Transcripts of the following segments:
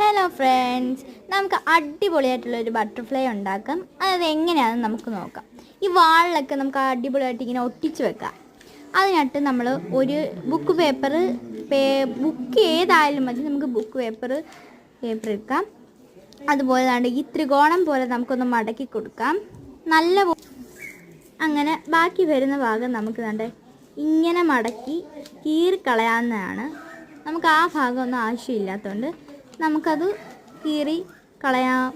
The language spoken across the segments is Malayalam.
ഹലോ ഫ്രണ്ട്സ്, നമുക്ക് അടിപൊളിയായിട്ടുള്ളൊരു ബട്ടർഫ്ലൈ ഉണ്ടാക്കാം. അത് എങ്ങനെയാണെന്ന് നമുക്ക് നോക്കാം. ഈ വാളിലൊക്കെ നമുക്ക് അടിപൊളിയായിട്ട് ഇങ്ങനെ ഒട്ടിച്ച് വെക്കാം. അതിനായിട്ട് നമ്മൾ ഒരു ബുക്ക് ഏതായാലും മതി. നമുക്ക് പേപ്പർ എടുക്കാം. അതുപോലെ തന്നെ ഈ ത്രികോണം പോലെ നമുക്കൊന്ന് മടക്കി കൊടുക്കാം. അങ്ങനെ ബാക്കി വരുന്ന ഭാഗം നമുക്ക് ഇങ്ങനെ മടക്കി കീറിക്കളയാവുന്നതാണ്. നമുക്ക് ആ ഭാഗമൊന്നും ആവശ്യമില്ലാത്തതുകൊണ്ട് നമുക്കത് കീറി കളയാം.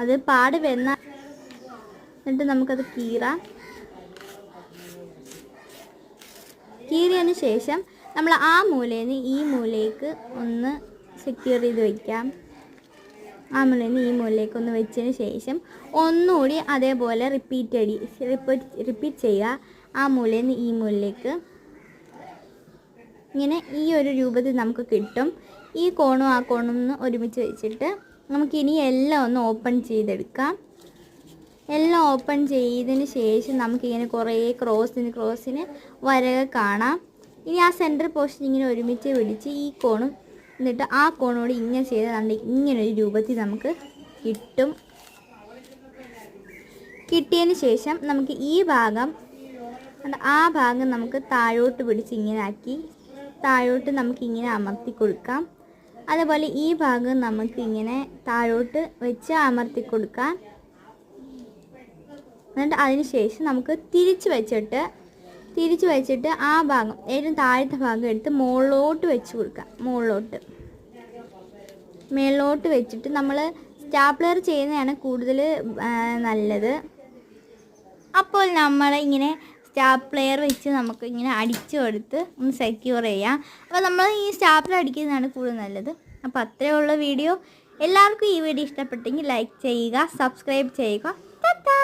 അത് പാട് എന്നിട്ട് നമുക്കത് കീറിയതിന് ശേഷം നമ്മൾ ആ മൂലയിൽ നിന്ന് ഈ മൂലയ്ക്ക് ഒന്ന് സെക്യൂർ ചെയ്ത് വയ്ക്കാം. ആ മൂലയിൽ നിന്ന് ഈ മൂലയിലേക്ക് ഒന്ന് വെച്ചതിന് ശേഷം ഒന്നുകൂടി അതേപോലെ റിപ്പീറ്റ് ചെയ്യുക. ആ മൂലയിൽ നിന്ന് ഈ മൂലയിലേക്ക് ഇങ്ങനെ ഈ ഒരു രൂപത്തിൽ നമുക്ക് കിട്ടും. ഈ കോണും ആ കോണും ഒന്ന് ഒരുമിച്ച് വെച്ചിട്ട് നമുക്കിനി എല്ലാം ഒന്ന് ഓപ്പൺ ചെയ്തെടുക്കാം. എല്ലാം ഓപ്പൺ ചെയ്തതിന് ശേഷം നമുക്കിങ്ങനെ കുറേ ക്രോസിന് വരകൾ കാണാം. ഇനി ആ സെൻറ്റർ പോർഷൻ ഇങ്ങനെ ഒരുമിച്ച് പിടിച്ച് ഈ കോണും എന്നിട്ട് ആ കോണോട് ഇങ്ങനെ ചെയ്ത് ഇങ്ങനൊരു രൂപത്തിൽ നമുക്ക് കിട്ടും. കിട്ടിയതിന് ശേഷം നമുക്ക് ഈ ഭാഗം നമുക്ക് താഴോട്ട് പിടിച്ച് ഇങ്ങനെ ആക്കി താഴോട്ട് നമുക്കിങ്ങനെ അമർത്തി കൊടുക്കാം. അതുപോലെ ഈ ഭാഗം നമുക്കിങ്ങനെ താഴോട്ട് വെച്ച് അമർത്തി കൊടുക്കാം. എന്നിട്ട് അതിന് ശേഷം നമുക്ക് തിരിച്ച് വെച്ചിട്ട് ആ ഭാഗം ഏറ്റവും താഴത്തെ ഭാഗം എടുത്ത് മുകളിലോട്ട് വെച്ച് കൊടുക്കാം. മേളിലോട്ട് വെച്ചിട്ട് നമ്മൾ സ്റ്റാപ്ലർ ചെയ്യുന്നതാണ് കൂടുതൽ നല്ലത്. അപ്പോൾ നമ്മൾ ഇങ്ങനെ സ്റ്റാപ്ലർ വെച്ച് നമുക്ക് ഇങ്ങനെ അടിച്ചു കൊടുത്ത് ഒന്ന് സെക്യൂർ ചെയ്യാം. അപ്പോൾ നമ്മൾ ഈ സ്റ്റാപ്ലർ അടിക്കുന്നതാണ് കൂടുതൽ നല്ലത്. അപ്പോൾ അത്രയേ ഉള്ള വീഡിയോ. എല്ലാവർക്കും ഈ വീഡിയോ ഇഷ്ടപ്പെട്ടെങ്കിൽ ലൈക്ക് ചെയ്യുക, സബ്സ്ക്രൈബ് ചെയ്യുക. ടാറ്റാ.